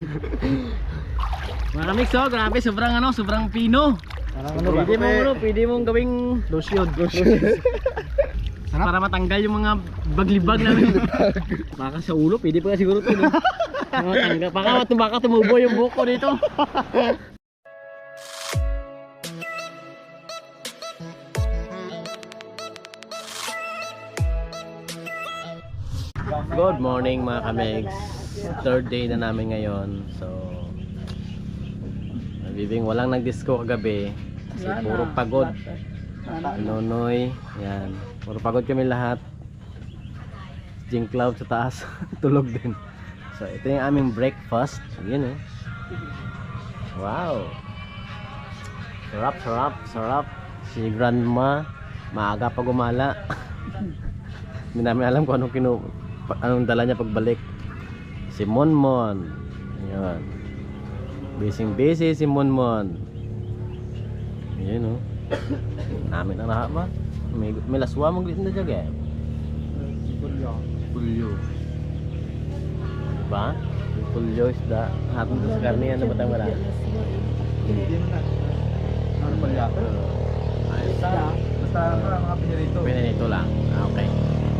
Mga kamix, oh, grabe, sobrang pino. Pwede mong gawing lotion. Para matanggal yung mga baglibag namin. Baka sa ulo, pwede pa siguro ito, no? Baka tumubo yung buko dito. Good morning mga kamigs. Third day na namin ngayon. So nabibing walang nag-disco kagabi kasi puro pagod. Nonoy, yan. Puro pagod kami lahat. Jing Cloud sa taas, tulog din. So ito yung aming breakfast. Yun, oh. Wow. Sarap. Si Grandma maaga pa gumala. Hindi namin alam kung anong dala niya pagbalik. Si Monmon. Ayun. Busy si Monmon. Ayun, oh. Namin ang lahat ba? May laswa mong glitin na dyan, eh. Pulyo. Diba? Pulyo isda. Hatong sa karne yan na batang wala. Ano pa niya? Basta mga pinirito. Pinirito lang. Okay.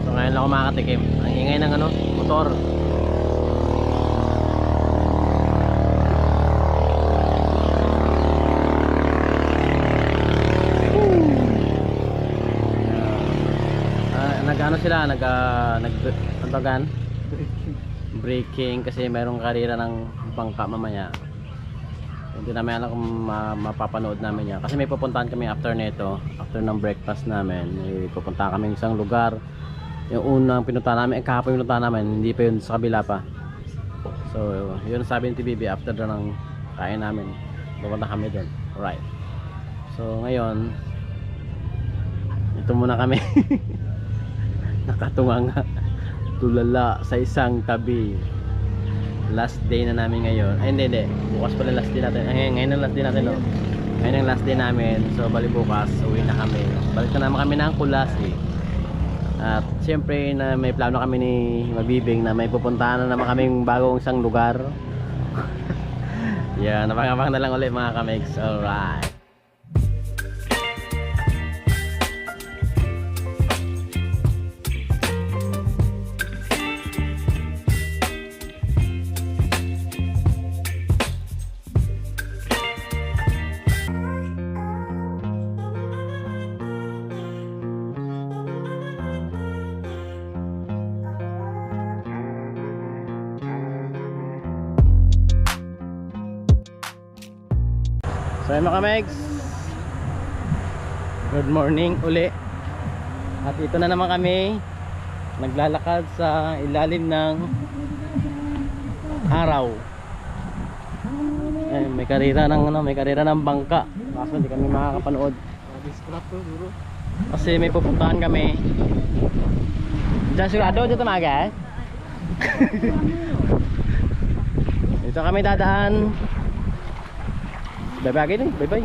So ngayon lang ako makakatikim. Ang ingay ng motor. Nagtagan braking kasi mayroong karera ng bangka mamaya. Hindi namin alam kung mapapanood namin yan kasi may pupuntahan kami after nito, after ng breakfast namin. May pupuntahan kami isang lugar. Yung unang pinuntahan namin, kahapon yung pinuntahan namin, hindi pa yun, sa kabila pa. So yun sabi ng TBB, after doon ng kain namin pupunta kami doon. Alright, so ngayon ito muna kami. Nakatunga nga, tulala sa isang tabi. Last day na namin ngayon. Ay hindi, bukas pala last day natin. Ay, ngayon ang last day natin, no? Ngayon ang last day namin. So bali bukas uwi na kami. Balik na naman kami ng Kulasi. At siyempre na may plano kami ni Mabibing na may pupuntahan na naman kaming bagong isang lugar. Yeah, napangabang na lang ulit mga kamigs. Alright. So ayun mga kamigs, good morning uli. At ito na naman kami naglalakad sa ilalim ng araw. Ay, may karera ng bangka. Kaso hindi kami makakapanood kasi may pupuntahan kami. Diyan sigurado dito maga. Dito kami dadaan. Bye-bye din, bye-bye.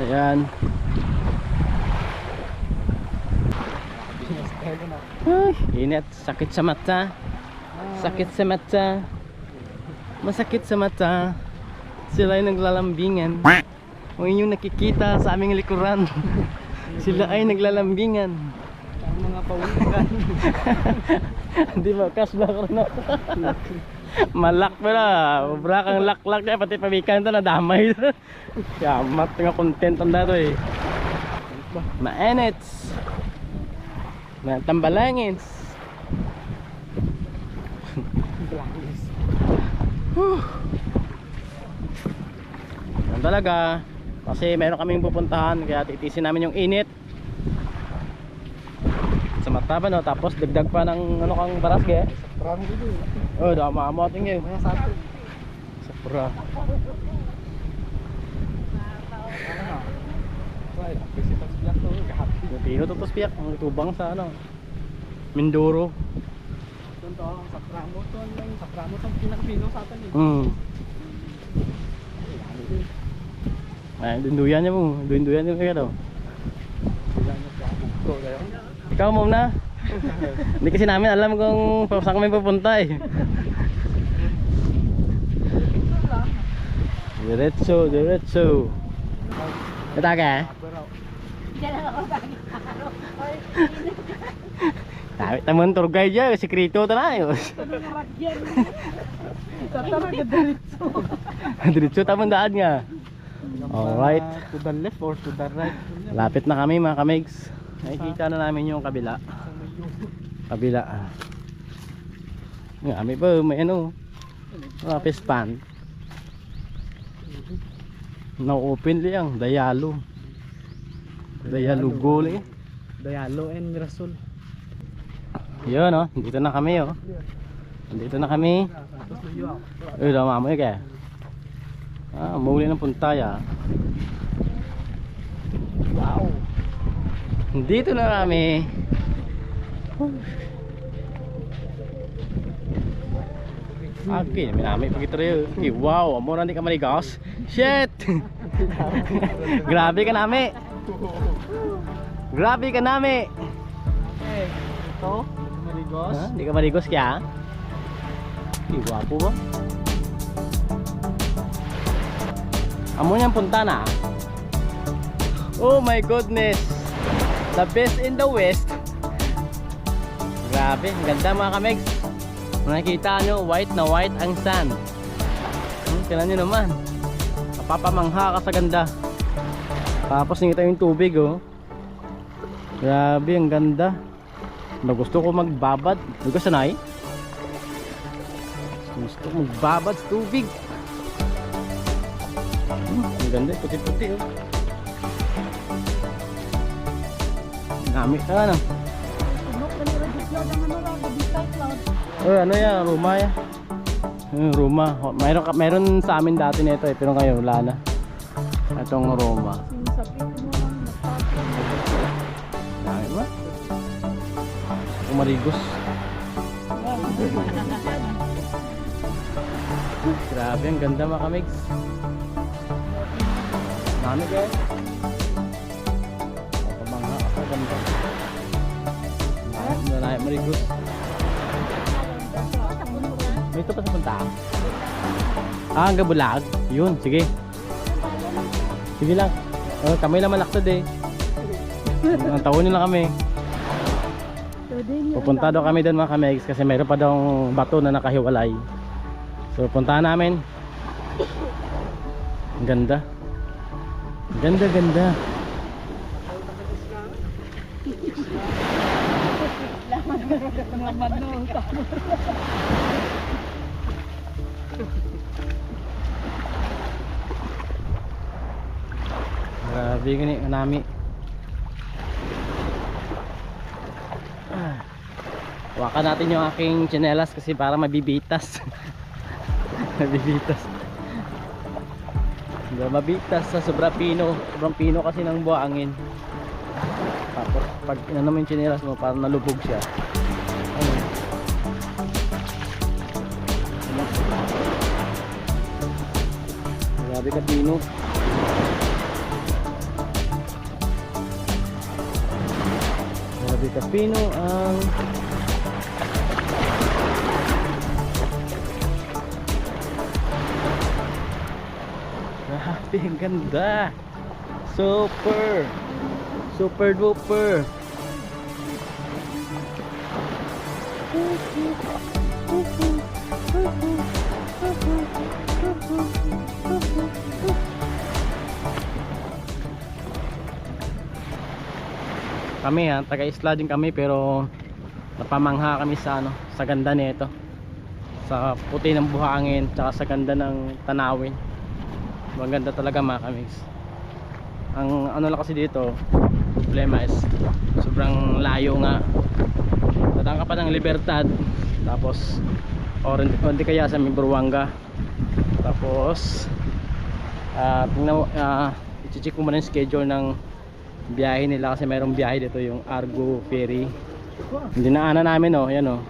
Ayan. Ay, init, sakit sa mata. Sakit sa mata. Masakit sa mata. Sila ay naglalambingan. O yung nakikita sa aming likuran. Sila ay naglalambingan. Ang mga pawikan. Di ba? Kasba ko na. Malak pala, obra kang laklak niya, pati pabikan ito na damay. Yamat nga content ang dato eh. Mainits, tambalangins. Yan talaga, kasi meron kaming pupuntahan kaya titisin namin yung init sa mata ba, no? Tapos dagdag pa ng kang barasge. Parang dito. Oh, dama mo ating yun. Sapra. Tino to spiak, ang tubang sa Mindoro. Ito ang Sapramo to, ang Sapramo sa pinakapino sa atin eh. Ay, dunduyan niya mo. Dunduyan niya kayo daw. Ikaw muna. Hindi kasi namin alam kung saan kami pupunta eh. Diretso, diretso. Kataga? Tayo tamang tour guide dyan, sikrito tayo. Diretso tamang daan nga. Alright. To the left or to the right? Lapit na kami mga kamigs. Nakikita na namin yung kabila. Kabila. Nga, may ano. Rapis pan. Na-open liyang. Dayalo. Dayalo goal eh. Dayalo and Mirasol. Yun oh. Dito na kami oh. Dito na kami. Uy, damamoy kaya. Muli ng puntaya. Wow. Dito na kami. Okay, minamay pagkita rin. Wow, amo na di ka maligas. Shit! Grabe ka nami. Grabe ka nami. Ito, Maligos. Di ka maligos kaya? Wapo ba? Amo niyang punta na. Oh my goodness. The best in the west. Grabe, ang ganda mga kamegs. Nakikita nyo, white na white ang sand. Tignan nyo naman. Napapamangha ka sa ganda. Tapos nangita yung tubig oh. Grabe, ang ganda. Gusto ko magbabad. Hindi ko sanay. Gusto ko magbabad sa tubig. Ang ganda, puti-puti oh. Nami ka na. Ano yan, Roma yan. Roma. Mayroon sa amin dati nito eh, pero ngayon wala na. Itong Roma. Dami ba? Umarigos. Grabe, ang ganda mga kamigs. Dami kayo. Pamangha ka, ganda. Marami, marigos. May ito pa sa punta. Ang gabulag. Yun, sige. Sige lang. Kami lang malaktad eh. Ang tawon nyo lang kami. Pupunta daw kami doon mga kamigs kasi mayroon pa daw bato na nakahiwalay. So puntahan namin. Ang ganda. Ganda, ganda. Grabe gani nami. Wakan natin yung aking tsinelas kasi para mabibitas. Mabibitas. Mabitas sa sobrang pino kasi ng buhangin. Tapos pag inano mo yung tsinelas mo parang nalubog siya. Ayun. Grabe ka pino. Grabe ka pino ang grabe, ang ganda. Super duper. Kami taga-isla din kami pero napamangha kami sa sa ganda nito. Sa puti ng buhangin tsaka sa ganda ng tanawin. Maganda talaga mga kamigs. Ang lang kasi dito, problema is sobrang layo nga. Dadaan ka pa ng Libertad, tapos or hindi kaya sa Mimburwanga. Tapos i-check mo muna yung schedule ng biyahe nila kasi mayroong biyahe dito yung Argo Ferry. Hindi na namin oh, yan oh.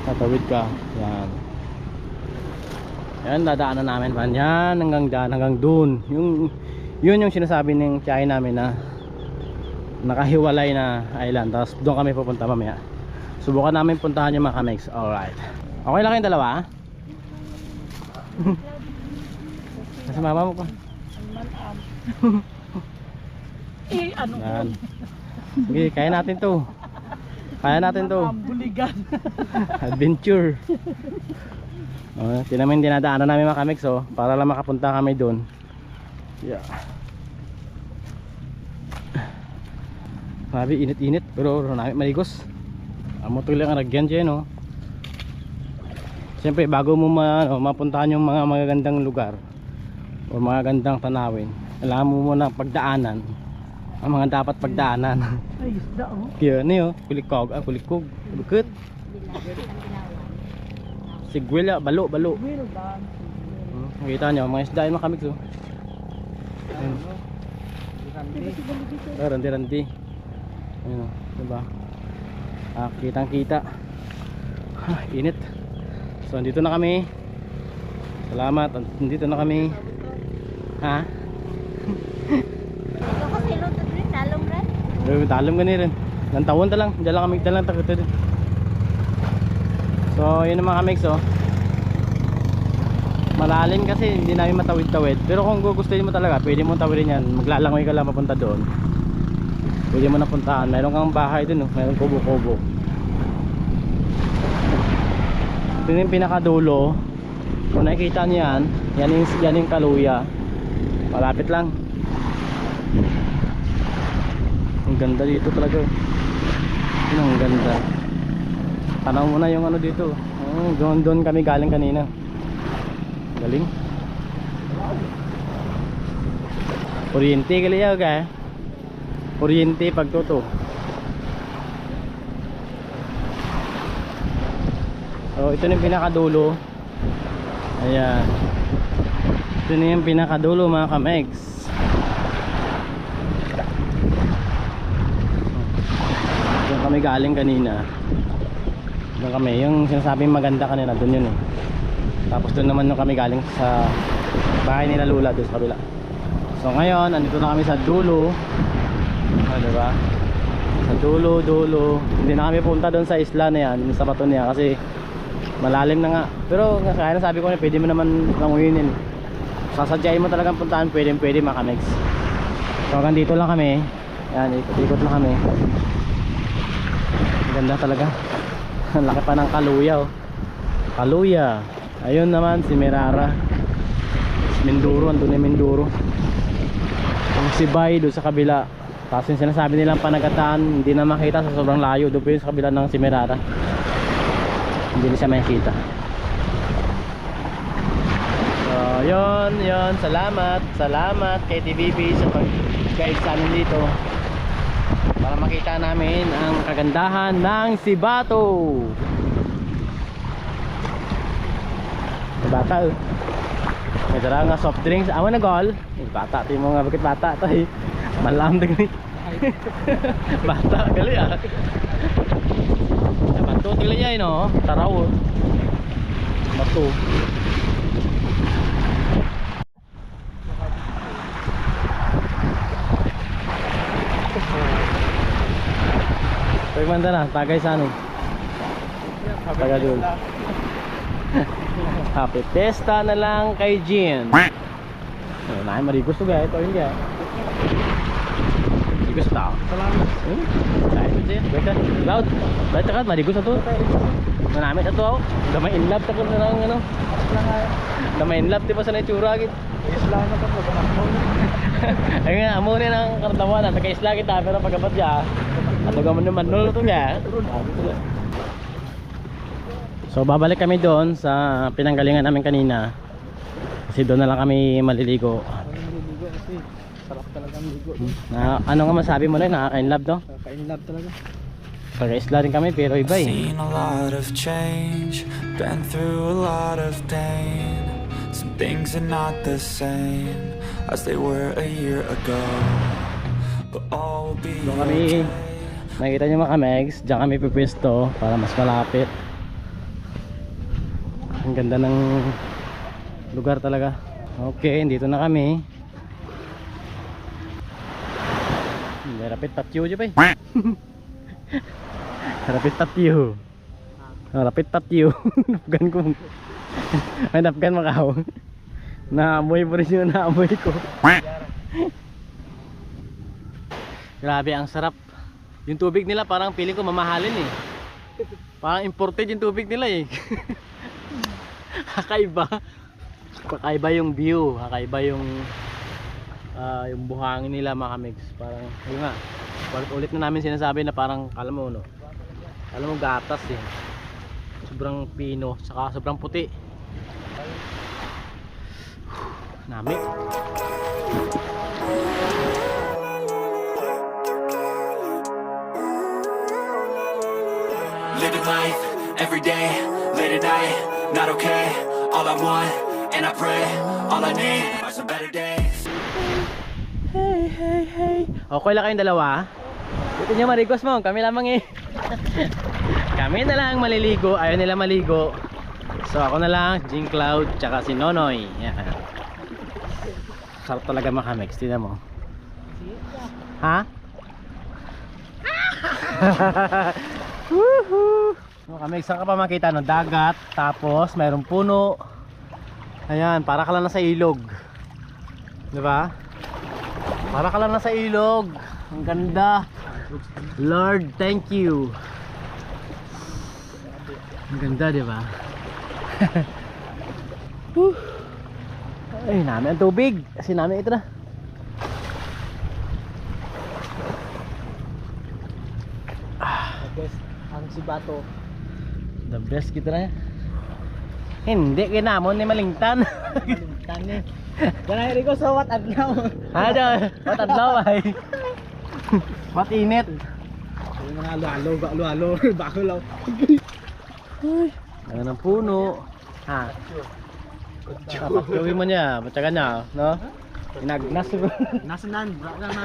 Tatawid ka, yan. Yan, dadaanan namin pa yan hanggang dun. Yun yung sinasabi ng tiyahe namin na nakahiwalay na island. Tapos doon kami pupunta mamaya. Subukan namin puntahan yung mga kamigs. Alright. Okay lang kayong dalawa? sa mama mo pa. Ano Yan. Sige, kaya natin to. Kaya natin to. buligan. Adventure. Tingnan mo yung dinadaanan namin mga kamix, oh, para lang makapunta kami doon. Yeah. Sabi init-init pero namin maligos. Amo to lang aragyan dyan, no. Siyempre bago mo mapuntahan yung mga magagandang lugar o mga gandang tanawin, alam mo muna pagdaanan ang mga dapat pagdaanan. Ay, isda oh. Kaya ano yun, kulikog, kulikog, bukit, sigwila, balo. Well done. Makita nyo, mga isda yung mga kamix, oh. Randi. Ayun, oh, diba? Kitang kita. Init. So andito na kami. Salamat, andito na kami. Ha? Ito kasi luto rin, talong rin. Talom gani rin. Nang tawon ta lang, diyan lang kami dalang takot din. So yun ang mga kamix, oh. Malalim kasi hindi namin matawid-tawid. Pero kung gugustuhin mo talaga, pwede mo tawidin yan. Maglalangoy ka lang mapunta doon. Pwede mo napuntahan. Meron kang bahay dun, oh. Meron kubo-kubo. Ito yung pinakadulo. Kung nakikita niyo yan yung Kaluya. Malapit lang. Ang ganda dito talaga. Ang ganda. Tanaw mo na yung ano dito. Doon kami galing kanina. Galing. Oriente kaliyaw ka. Oriente pagtuto. So ito na yung pinakadulo. Ayan. Ito na yung pinakadulo mga kamegs. Doon kami galing kanina. Doon kami, yung sinasabing maganda kanina, doon yun eh. Tapos doon naman yung kami galing sa bahay nila Lula, doon sa kabila. So ngayon, andito na kami sa dulo. Diba? Sa dulo. Hindi na kami punta doon sa isla na yan, sa bato niya, kasi malalim na nga. Pero kaya na sabi ko na pwede mo naman languyin. Sasadyain mo talagang puntahan, pwede mga kamegs. So hanggang dito lang kami. Yan, ikot lang kami. Ganda talaga. Ang laki pa ng Kaluya, oh. Kaluya. Ayun naman si Merara. Minduro, andun yung Minduro. Yung Sibay doon sa kabila. Tapos yung sinasabi nilang Panagataan, hindi na makita sa sobrang layo. Doon po yung sa kabila ng si Merara. Hindi na siya makikita. So yun. Salamat kay TVP sa pag-guide sa amin dito, para makita namin ang kagandahan ng Sibato. Bata, oh. May dala nga soft drinks. Awan na gol. Bata, tayo mo nga bakit bata tayo. Malam din ni. Bata gali ah. Bato gali ay no. Taraw. Bato. Pagmanda na, tagay sa ano. Taga doon. Happy Fiesta na lang kay Jean. Nahin marigos to gaya. Ito yun gaya. Marigos tao. Salamat. Dahil ito siya. Baik ka. Loud. Baik ka. Marigos na to. Manamit na to ako. Damay in love. Tapos na lang ano. Damay in love. Diba sa naitsura agad. Isla na pa po. Ay nga. Amo na ng karatawanan. Nagka-isla kita. Pero pagkapat siya. At gaman naman. Nulo to gaya. So babalik kami doon sa pinanggalingan namin kanina. Kasi doon na lang kami maliligo. Maliligo kasi sarap talagang ligo. Ano nga masabi mo na, nakaka-inlove to? Nakaka-inlove talaga. Pag-isla rin kami pero iba eh. Seen a lot of change, been through a lot of pain. Some things are not the same as they were a year ago, but all will be Doon kami, okay. nakikita nyo mga kamegs, dyan kami pipwesto para mas malapit. Ang ganda ng lugar talaga. Okay, dito na kami. Rapid patio dyan pa eh. Rapid patio. Rapid patio. Napgan ko. Ay napgan makaw. Naamoy mo rin yung naamoy ko. Grabe, ang sarap. Yung tubig nila parang feeling ko mamahalin eh. Parang imported yung tubig nila eh. Kakaiba. Kakaiba yung view. Kakaiba yung buhangin nila mga kamigs. Parang, yun nga. Ulit na namin sinasabi na parang, alam mo no, alam mo gatas eh. Sobrang pino, saka sobrang puti. Nami. Living life, every day, late at night, not okay. All I want, and I pray, all I need are some better days. Hey, hey, hey. Okay lang kayong dalawa? Ito nyo marigos mo, kami lamang eh. Kami na lang maliligo, ayaw nila maligo. So ako na lang, Jing Cloud, tsaka si Nonoy. Yan. Sarap talaga mga kamigs, tingnan mo. Ha? Woohoo! Mga kamigs, saan ka pa makita? No? Dagat, tapos mayroong puno. Ayan, para ka lang nasa ilog. Diba? Para ka lang nasa ilog. Ang ganda. Lord, thank you. Ang ganda, diba? Ay, namin ang tubig. Kasi namin ito na. Best ang Sibato. The best kita na. Hindi, kinamon ni Malingtan. Malimtan eh. Ganay Rico, so what adlaw? Ano? What adlaw ay? What init? Yung mga alo-alo, bako law. Ano ng puno? Ha? Dapat gawin mo niya, matyagan niya, no? Inagnas siguro. Nasanan, bra na na.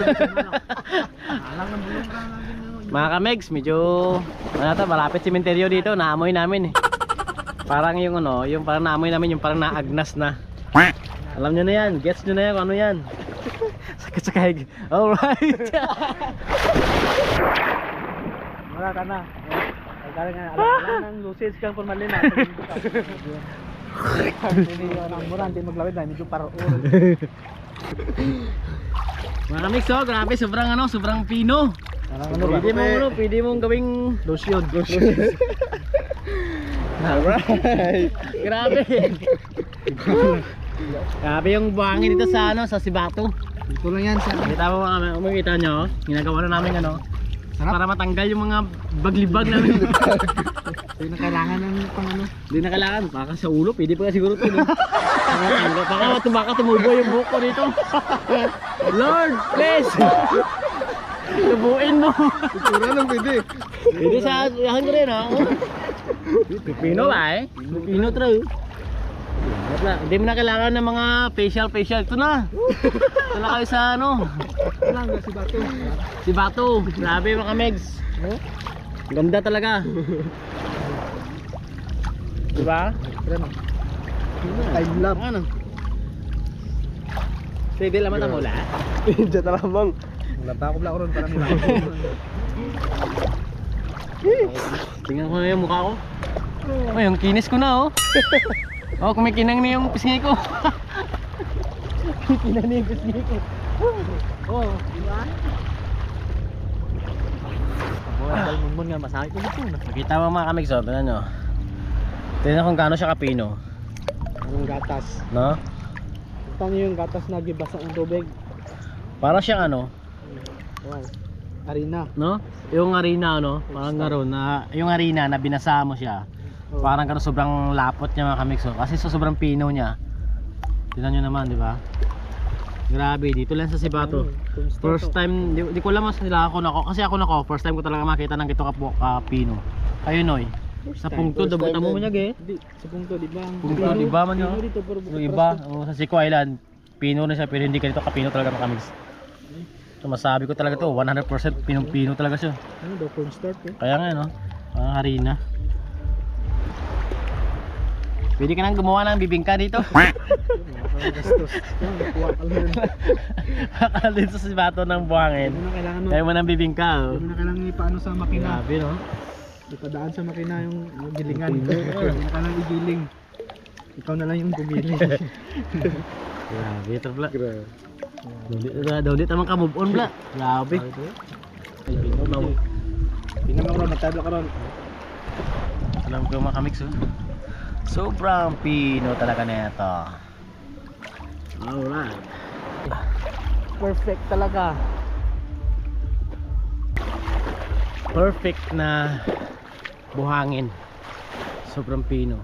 Alang ng bulong ra na. Mga kamegs, medyo ano to, malapit sementeryo dito, naamoy namin eh. Parang yung ano, yung parang naamoy namin yung parang naagnas na. Alam nyo na yan, gets nyo na yan kung ano yan. Sakit sa kahig. Alright. Wala ka na. Kaya nga alam ng lucid kang formalin na. Hindi ang mura, hindi maglawid na, medyo para oral. Mga kamegs, oh, grabe, sobrang ano, sobrang pino. Pwede mong gawing Lotion. alright. Grabe. Grabe yung buhangin dito sa ano, sa Sibato. Ito lang yan sa Kita mo mga makikita nyo, ginagawa na namin ano. Sarap. Para matanggal yung mga baglibag namin. Hindi na kailangan ng pang ano. Hindi na kailangan, baka sa ulo, pwede pa siguro ito. No? Baka tumubo yung buhok ko dito. Lord, please! Tubuin mo. Itsura lang pwede. Pwede sa yahan ko rin ha. Pipino ba eh? Pipino true. Hindi mo na kailangan ng mga facial. Ito na. Ito na kayo sa ano. Ito lang, Sibato. Sibato. Grabe mga megs. Ganda talaga. Diba? Time lap. Ano? Pwede lang mata mo la. Diyan na lamang. Lata ko lang ron para nila. Tingnan ko na yung mukha ko. Oh, yung kinis ko na oh. Oh, kumikinang na yung pisngi ko. Kinang na yung pisngi ko. Oh, diba? Dalmon nga masakit ko dito na. Nakita mo mga kamig, so, tignan nyo. Tignan kung gaano siya kapino. Yung gatas. No? Ito yung gatas na gibasa ng tubig. Para siyang ano, Wow. Arena. no? Yung arena, no? Parang gano'n na, yung arena na binasa mo siya. Oh. Parang gano'n sobrang lapot niya mga kamig, so. Kasi sa sobrang pino niya. Tignan nyo naman, di ba? Grabe, dito lang sa Sibato. First time, di ko alam mas nila ako nako. Kasi ako nako, first time ko talaga makita ng gito kapino. Ayun oy. Sa pungto, dabutan mo mo niya Di, sa pungto, di ba? Pungto, di ba man yun? Dito, Yung iba, sa Sico Island, pino na siya pero hindi ganito kapino talaga makamigs. So masabi ko talaga to, 100% pinong-pino talaga siya. Ano daw, corn start eh? Kaya nga no, harina. Pwede ka nang gumawa ng bibingka dito. Gastos. Nakuha ka lang. Kakalin sa Sibato ng buhangin. Hindi mo na kailangan Kaya mo ng bibingka oh. Hindi mo na kailangan ipaano sa makina. Grabe no. Ipadaan sa makina yung gilingan. Hindi na kailangan igiling. Ikaw na lang yung pumili. Grabe, ito bla. Daulit naman ka, move on bla. Grabe. Pinamang ron, nagtabla ka ron. Alam ko mga kamix, oh. Sobrang pino talaga na ito. Alright. Perfect talaga. Perfect na buhangin. Sobrang pino.